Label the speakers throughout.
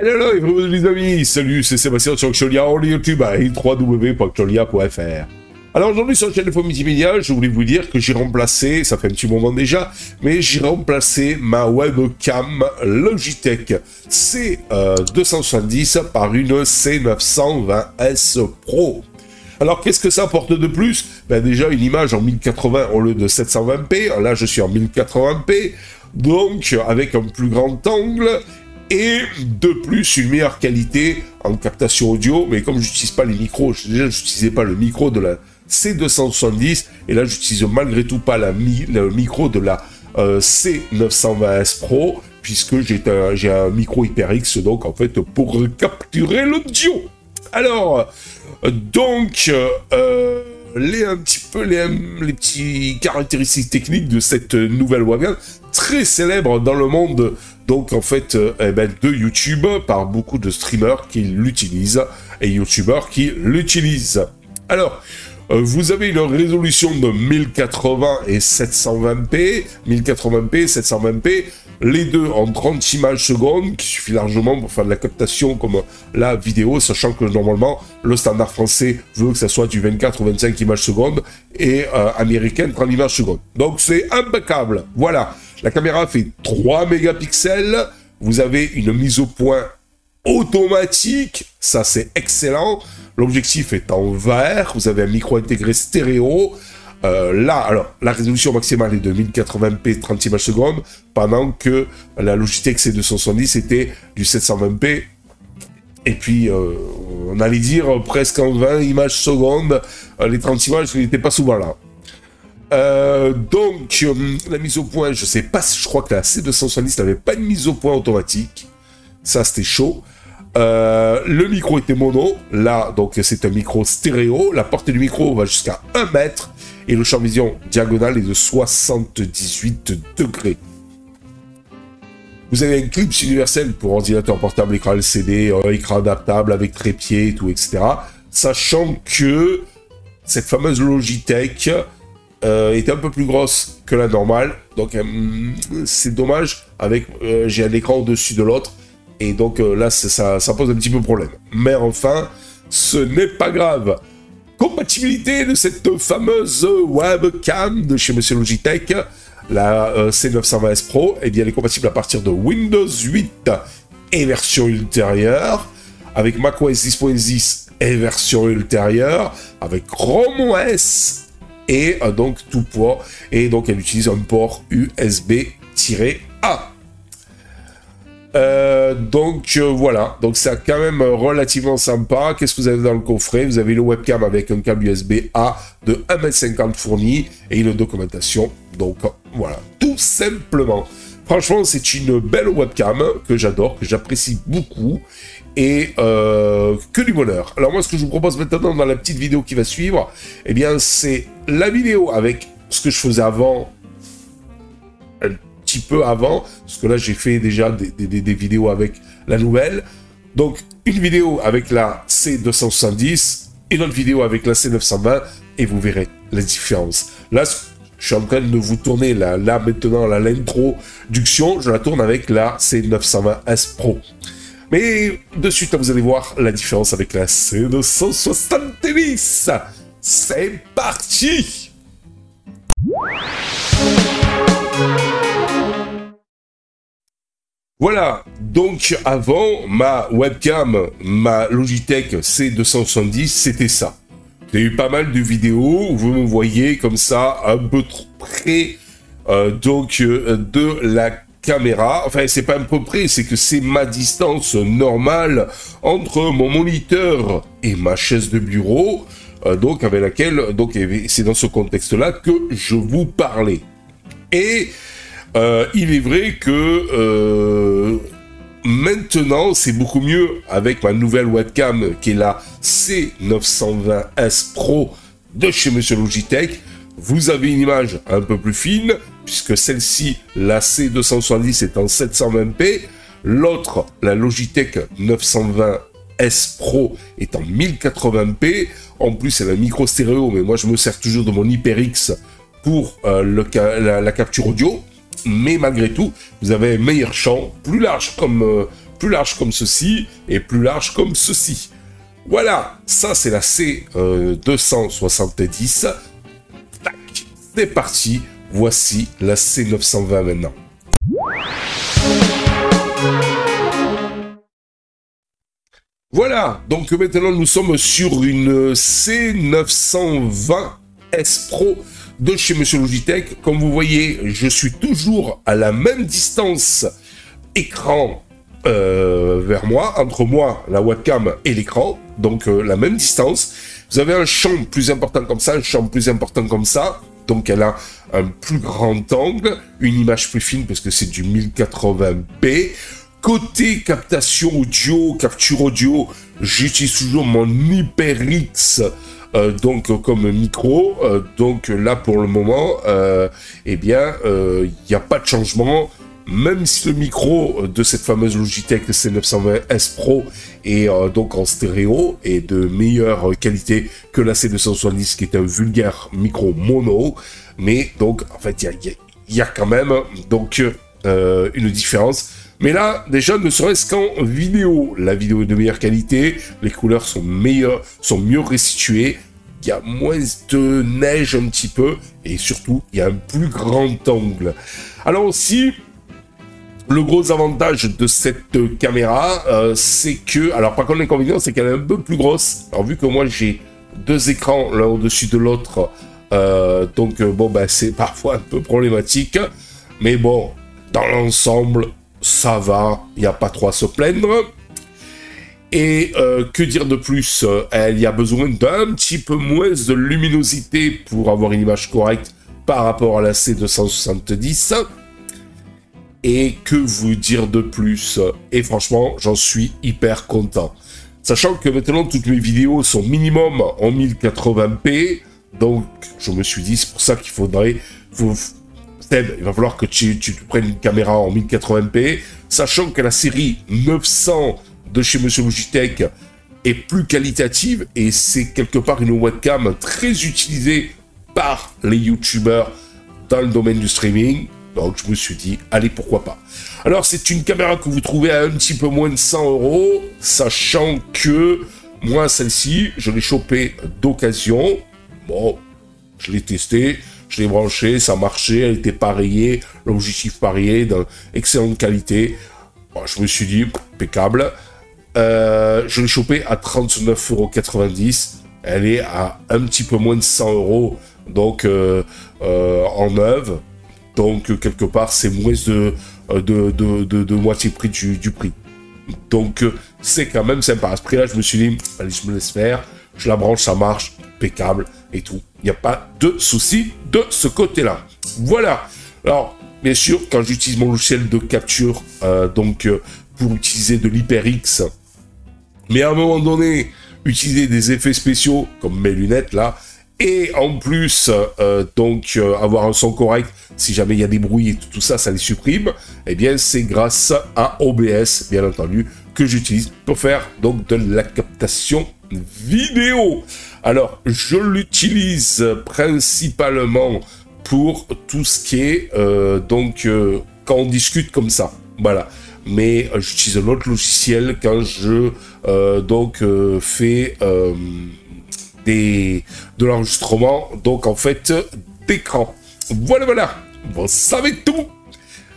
Speaker 1: Hello les amis, salut, c'est Sébastien sur Xolia, en YouTube à www.xolia.fr. Alors aujourd'hui sur la chaîne Info Multimédia, je voulais vous dire que j'ai remplacé, ça fait un petit moment déjà, mais j'ai remplacé ma webcam Logitech C270 par une C920S Pro. Alors qu'est-ce que ça apporte de plus? Ben déjà une image en 1080 au lieu de 720p, là je suis en 1080p, donc avec un plus grand angle, et de plus une meilleure qualité en captation audio, mais comme j'utilise pas les micros, déjà j'utilisais pas le micro de la C270, et là j'utilise malgré tout pas le micro de la C920S Pro, puisque j'ai un micro HyperX, donc en fait pour capturer l'audio. Alors, donc, les petites caractéristiques techniques de cette nouvelle webcam, très célèbre dans le monde, donc en fait, de YouTube, par beaucoup de streamers qui l'utilisent, et YouTubeurs qui l'utilisent. Alors, vous avez une résolution de 1080 et 720p, 1080p, 720p, les deux en 30 images secondes, qui suffit largement pour faire de la captation comme la vidéo, sachant que normalement, le standard français veut que ça soit du 24 ou 25 images secondes, et américaine 30 images secondes. Donc c'est impeccable. Voilà, la caméra fait 3 mégapixels, vous avez une mise au point automatique, ça c'est excellent. L'objectif est en verre, vous avez un micro intégré stéréo. Là, alors, la résolution maximale est de 1080p 30 images secondes, pendant que la Logitech C270 était du 720p, et puis on allait dire presque en 20 images secondes, les 30 images n'étaient pas souvent là. Donc, la mise au point, je sais pas si je crois que la C270 n'avait pas une mise au point automatique, ça c'était chaud. Le micro était mono, là donc c'est un micro stéréo, la portée du micro va jusqu'à 1 mètre, et le champ vision diagonal est de 78 degrés. Vous avez un clip universel pour ordinateur portable, écran LCD, écran adaptable avec trépied et tout, etc. Sachant que cette fameuse Logitech était un peu plus grosse que la normale, donc c'est dommage, avec j'ai un écran au-dessus de l'autre, et donc là ça pose un petit peu problème. Mais enfin, ce n'est pas grave. Compatibilité de cette fameuse webcam de chez Monsieur Logitech, la C920S Pro, eh bien elle est compatible à partir de Windows 8 et version ultérieure, avec macOS 10.10 et version ultérieure, avec Chrome OS et donc tout port, et donc elle utilise un port USB-A. Voilà, donc c'est quand même relativement sympa. Qu'est-ce que vous avez dans le coffret? Vous avez le webcam avec un câble USB-A de 1,50 m fourni et une documentation, donc voilà, tout simplement. Franchement, c'est une belle webcam que j'adore, que j'apprécie beaucoup, et que du bonheur. Alors moi, ce que je vous propose maintenant dans la petite vidéo qui va suivre, eh bien c'est la vidéo avec ce que je faisais avant, petit peu avant, parce que là j'ai fait déjà des vidéos avec la nouvelle. Donc une vidéo avec la C270 et une autre vidéo avec la C920, et vous verrez la différence. Là je suis en train de vous tourner là maintenant l'introduction, je la tourne avec la C920S Pro. Mais de suite vous allez voir la différence avec la C270. C'est parti. Voilà, donc avant, ma webcam, ma Logitech C270, c'était ça. J'ai eu pas mal de vidéos où vous me voyez comme ça, un peu trop près de la caméra. Enfin, c'est pas un peu près, c'est que c'est ma distance normale entre mon moniteur et ma chaise de bureau, donc avec laquelle, donc c'est dans ce contexte-là que je vous parlais. Et il est vrai que maintenant c'est beaucoup mieux avec ma nouvelle webcam qui est la C920S Pro de chez Monsieur Logitech. Vous avez une image un peu plus fine, puisque celle-ci, la C270, est en 720p, l'autre, la Logitech 920S Pro, est en 1080p. En plus elle a un micro stéréo, mais moi je me sers toujours de mon HyperX pour la capture audio. Mais malgré tout, vous avez un meilleur champ, plus large plus large comme ceci et plus large comme ceci. Voilà, ça c'est la C270. Tac, c'est parti. Voici la C920 maintenant. Voilà, donc maintenant nous sommes sur une C920 S Pro de chez Monsieur Logitech. Comme vous voyez, je suis toujours à la même distance écran vers moi, entre moi, la webcam et l'écran, donc la même distance. Vous avez un champ plus important comme ça, un champ plus important comme ça, donc elle a un plus grand angle, une image plus fine parce que c'est du 1080p. Côté captation audio, capture audio, j'utilise toujours mon HyperX donc comme micro. Donc là pour le moment, eh bien, il n'y a pas de changement. Même si le micro de cette fameuse Logitech C920S Pro est donc en stéréo et de meilleure qualité que la C270 qui est un vulgaire micro mono, mais donc en fait il y a quand même donc une différence. Mais là, déjà, ne serait-ce qu'en vidéo, la vidéo est de meilleure qualité, les couleurs sont meilleures, sont mieux restituées, il y a moins de neige un petit peu, et surtout, il y a un plus grand angle. Alors aussi, le gros avantage de cette caméra, c'est que, alors par contre l'inconvénient, c'est qu'elle est un peu plus grosse. Alors vu que moi j'ai deux écrans l'un au-dessus de l'autre, donc bon, ben c'est parfois un peu problématique, mais bon, dans l'ensemble, ça va, il n'y a pas trop à se plaindre. Et que dire de plus, il y a besoin d'un petit peu moins de luminosité pour avoir une image correcte par rapport à la C270. Et que vous dire de plus? Et franchement, j'en suis hyper content. Sachant que maintenant, toutes mes vidéos sont minimum en 1080p. Donc, je me suis dit, c'est pour ça qu'il faudrait... Seb, il va falloir que tu prennes une caméra en 1080p. Sachant que la série 900 de chez Monsieur Logitech est plus qualitative. Et c'est quelque part une webcam très utilisée par les youtubeurs dans le domaine du streaming. Donc je me suis dit, allez, pourquoi pas. Alors c'est une caméra que vous trouvez à un petit peu moins de 100 €, sachant que moi celle-ci, je l'ai chopée d'occasion. Bon, je l'ai testée, je l'ai branchée, ça marchait, elle était pareillée, l'objectif pareillé, d'excellente qualité. Bon, je me suis dit, impeccable. Je l'ai chopée à 39,90 €. Elle est à un petit peu moins de 100 €, donc en neuve. Donc, quelque part, c'est moins de moitié prix du prix. Donc, c'est quand même sympa. À ce prix-là, je me suis dit, allez, je me laisse faire. Je la branche, ça marche, impeccable et tout. Il n'y a pas de souci de ce côté-là. Voilà. Alors, bien sûr, quand j'utilise mon logiciel de capture, pour utiliser de l'HyperX, mais à un moment donné, utiliser des effets spéciaux, comme mes lunettes, là, et en plus, avoir un son correct, si jamais il y a des bruits et tout ça, ça les supprime, eh bien, c'est grâce à OBS, bien entendu, que j'utilise pour faire donc de la captation vidéo. Alors, je l'utilise principalement pour tout ce qui est, quand on discute comme ça, voilà. Mais j'utilise un autre logiciel quand je, fais... de l'enregistrement, donc en fait, d'écran. Voilà, vous savez tout.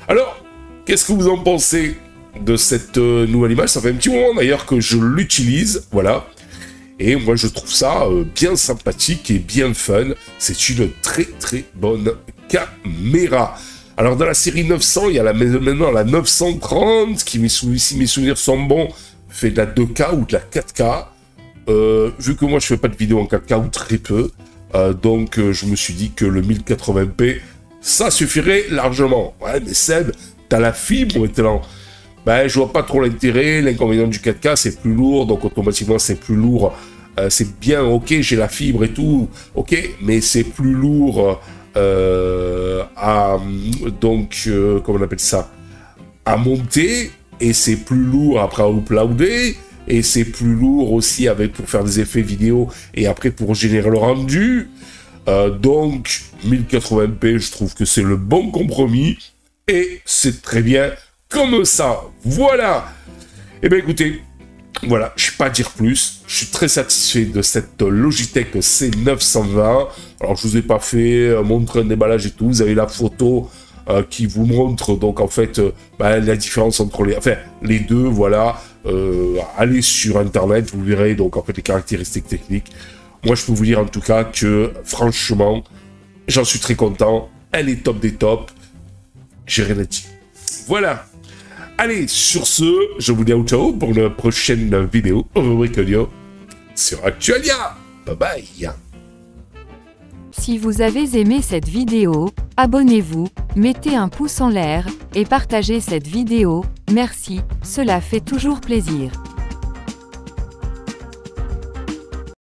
Speaker 1: Alors, qu'est-ce que vous en pensez de cette nouvelle image? Ça fait un petit moment d'ailleurs que je l'utilise, voilà. Et moi, je trouve ça bien sympathique et bien fun. C'est une très très bonne caméra. Alors, dans la série 900, il y a maintenant la 930, qui, si mes souvenirs sont bons, fait de la 2K ou de la 4K. Vu que moi je fais pas de vidéo en 4K ou très peu, je me suis dit que le 1080p ça suffirait largement. Ouais, mais Seb, t'as la fibre maintenant. Ben, je vois pas trop l'intérêt. L'inconvénient du 4K, c'est plus lourd, donc automatiquement c'est plus lourd. C'est bien, ok, j'ai la fibre et tout, ok, mais c'est plus lourd comment on appelle ça, à monter, et c'est plus lourd après à uploader. Et c'est plus lourd aussi pour faire des effets vidéo et après pour générer le rendu. Donc 1080p, je trouve que c'est le bon compromis et c'est très bien comme ça. Voilà. Eh bien écoutez, voilà, je ne vais pas dire plus. Je suis très satisfait de cette Logitech C920. Alors je vous ai pas fait montrer un déballage et tout. Vous avez la photo qui vous montre donc en fait la différence entre les deux. Voilà, allez sur internet, vous verrez donc en fait les caractéristiques techniques. Moi je peux vous dire en tout cas que franchement, j'en suis très content. Elle est top des tops. J'ai rien à dire. Voilà. Allez, sur ce, je vous dis ciao ciao pour une prochaine vidéo, rubrique audio sur Actualia. Bye bye.
Speaker 2: Si vous avez aimé cette vidéo, abonnez-vous, mettez un pouce en l'air et partagez cette vidéo. Merci, cela fait toujours plaisir.